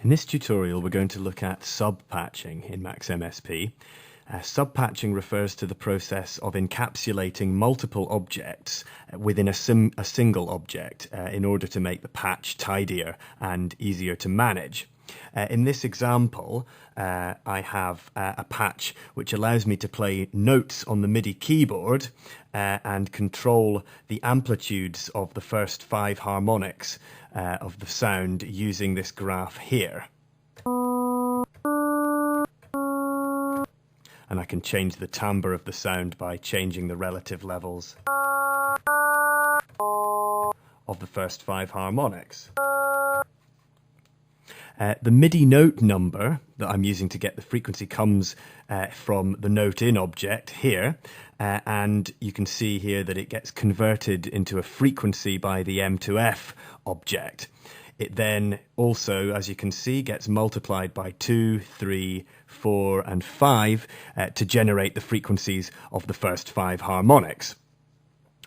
In this tutorial, we're going to look at sub-patching in MaxMSP. Sub-patching refers to the process of encapsulating multiple objects within a single object in order to make the patch tidier and easier to manage. In this example, I have a patch which allows me to play notes on the MIDI keyboard and control the amplitudes of the first 5 harmonics of the sound using this graph here. And I can change the timbre of the sound by changing the relative levels of the first 5 harmonics. The MIDI note number that I'm using to get the frequency comes from the note in object here, and you can see here that it gets converted into a frequency by the M2F object. It then also, as you can see, gets multiplied by 2, 3, 4 and 5 to generate the frequencies of the first 5 harmonics.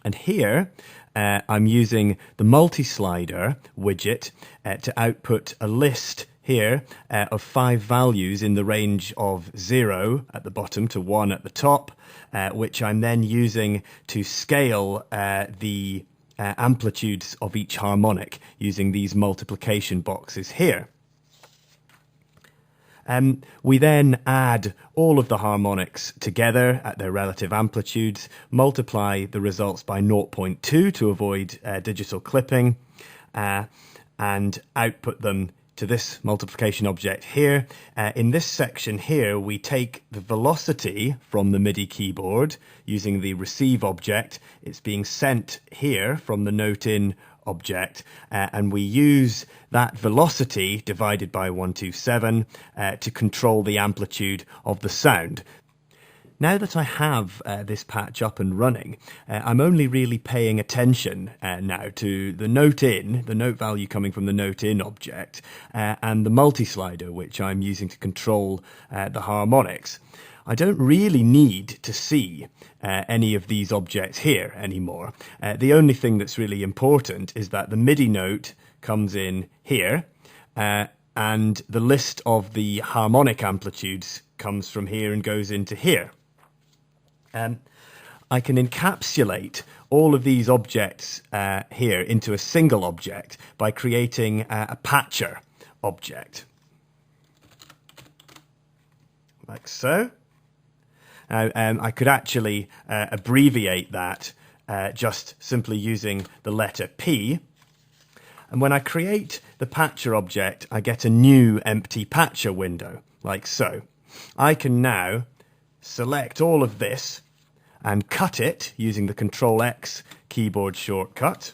And here I'm using the multi-slider widget to output a list here of 5 values in the range of 0 at the bottom to 1 at the top, which I'm then using to scale the amplitudes of each harmonic using these multiplication boxes here. We then add all of the harmonics together at their relative amplitudes, multiply the results by 0.2 to avoid digital clipping, and output them to this multiplication object here. In this section here, we take the velocity from the MIDI keyboard using the receive object. It's being sent here from the note in object, and we use that velocity divided by 127 to control the amplitude of the sound. Now that I have this patch up and running, I'm only really paying attention now to the note in, the note value coming from the note in object, and the multi-slider, which I'm using to control the harmonics. I don't really need to see any of these objects here anymore. The only thing that's really important is that the MIDI note comes in here, and the list of the harmonic amplitudes comes from here and goes into here. I can encapsulate all of these objects here into a single object by creating a patcher object, like so. Now, I could actually abbreviate that just simply using the letter P. And when I create the patcher object, I get a new empty patcher window, like so. I can now select all of this and cut it using the Control-X keyboard shortcut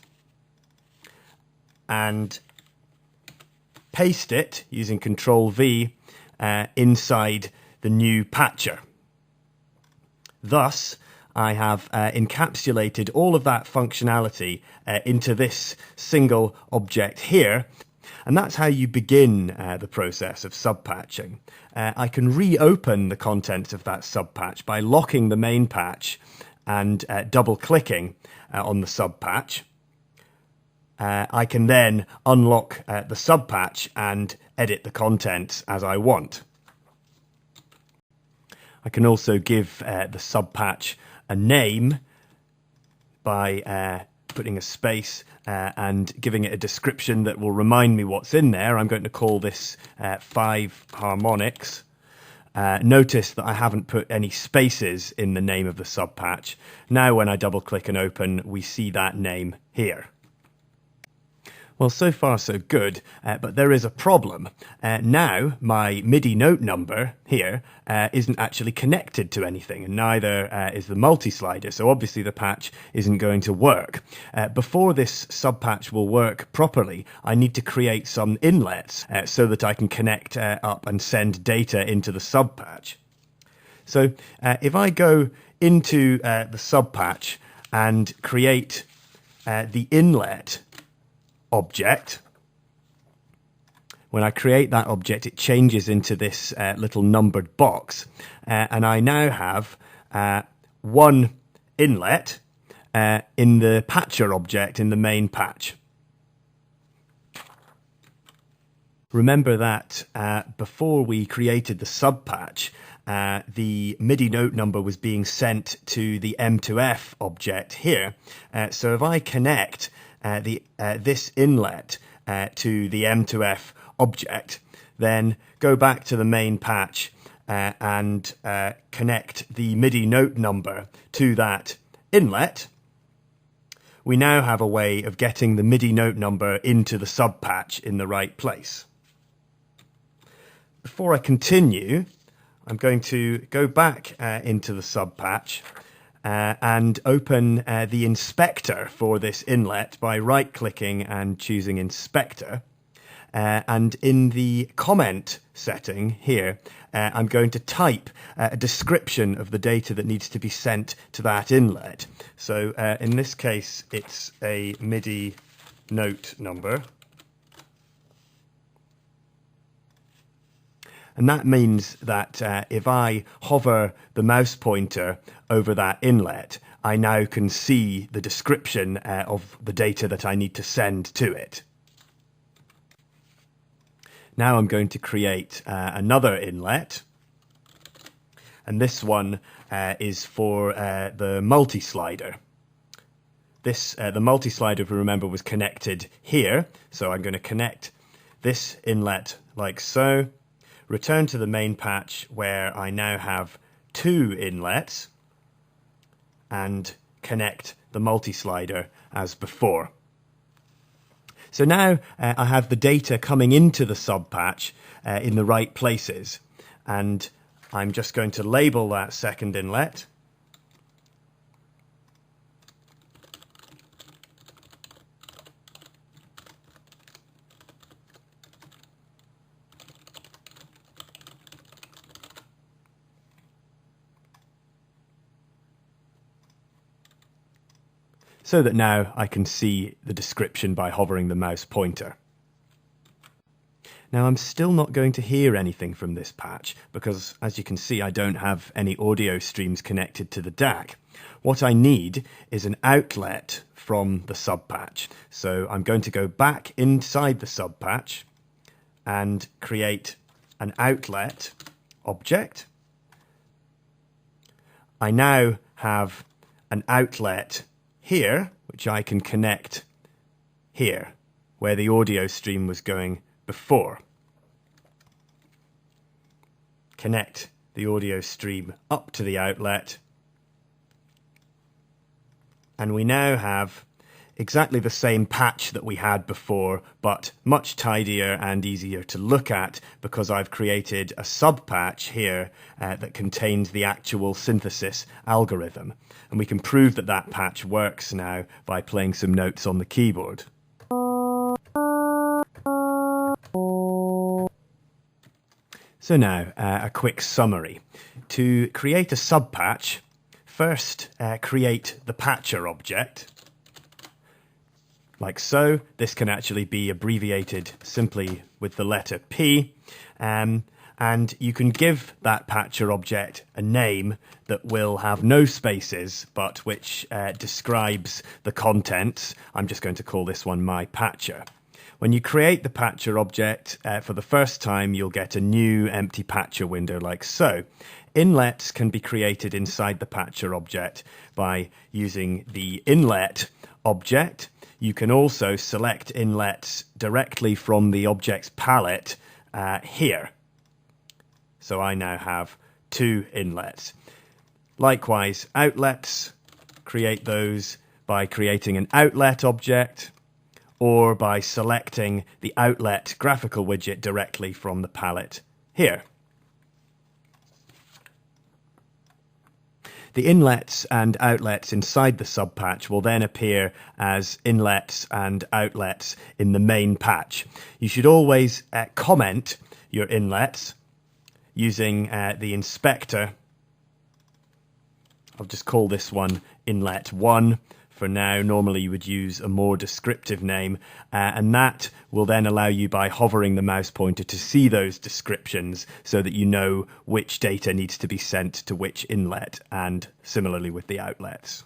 and paste it using Control-V inside the new patcher. Thus, I have encapsulated all of that functionality into this single object here, and that's how you begin the process of sub-patching. I can reopen the contents of that sub-patch by locking the main patch and double-clicking on the sub-patch. I can then unlock the sub-patch and edit the contents as I want. I can also give the sub-patch a name by putting a space and giving it a description that will remind me what's in there. I'm going to call this 5 harmonics. Notice that I haven't put any spaces in the name of the sub-patch. Now when I double click and open, we see that name here. Well, so far so good, but there is a problem. Now my MIDI note number here isn't actually connected to anything, and neither is the multi-slider, so obviously the patch isn't going to work. Before this sub-patch will work properly, I need to create some inlets so that I can connect up and send data into the sub-patch. So if I go into the sub-patch and create the inlet object, when I create that object, it changes into this little numbered box, and I now have one inlet in the patcher object in the main patch. Remember that before we created the subpatch, the MIDI note number was being sent to the M2F object here. So if I connect this inlet to the M2F object, then go back to the main patch and connect the MIDI note number to that inlet, we now have a way of getting the MIDI note number into the subpatch in the right place. Before I continue, I'm going to go back into the subpatch and open the inspector for this inlet by right-clicking and choosing Inspector. And in the comment setting here, I'm going to type a description of the data that needs to be sent to that inlet. So in this case, it's a MIDI note number. And that means that if I hover the mouse pointer over that inlet, I now can see the description of the data that I need to send to it. Now I'm going to create another inlet. And this one is for the multi-slider. The multi-slider, if you remember, was connected here. So I'm going to connect this inlet like so. Return to the main patch where I now have two inlets and connect the multi-slider as before. So now I have the data coming into the subpatch in the right places, and I'm just going to label that second inlet. So that now I can see the description by hovering the mouse pointer. Now I'm still not going to hear anything from this patch because, as you can see, I don't have any audio streams connected to the DAC. What I need is an outlet from the subpatch. So I'm going to go back inside the subpatch and create an outlet object. I now have an outlet here, which I can connect here, where the audio stream was going before. Connect the audio stream up to the outlet, and we now have exactly the same patch that we had before, but much tidier and easier to look at because I've created a subpatch here that contains the actual synthesis algorithm. And we can prove that that patch works now by playing some notes on the keyboard. So now, a quick summary. To create a subpatch, first create the patcher object. Like so. This can actually be abbreviated simply with the letter P. And you can give that patcher object a name that will have no spaces, but which describes the contents. I'm just going to call this one my patcher. When you create the patcher object for the first time, you'll get a new empty patcher window like so. Inlets can be created inside the patcher object by using the inlet object. You can also select inlets directly from the object's palette here. So I now have two inlets. Likewise, outlets, create those by creating an outlet object or by selecting the outlet graphical widget directly from the palette here. The inlets and outlets inside the subpatch will then appear as inlets and outlets in the main patch. You should always comment your inlets using the inspector. I'll just call this one inlet 1 for now. Normally you would use a more descriptive name, and that will then allow you by hovering the mouse pointer to see those descriptions so that you know which data needs to be sent to which inlet, and similarly with the outlets.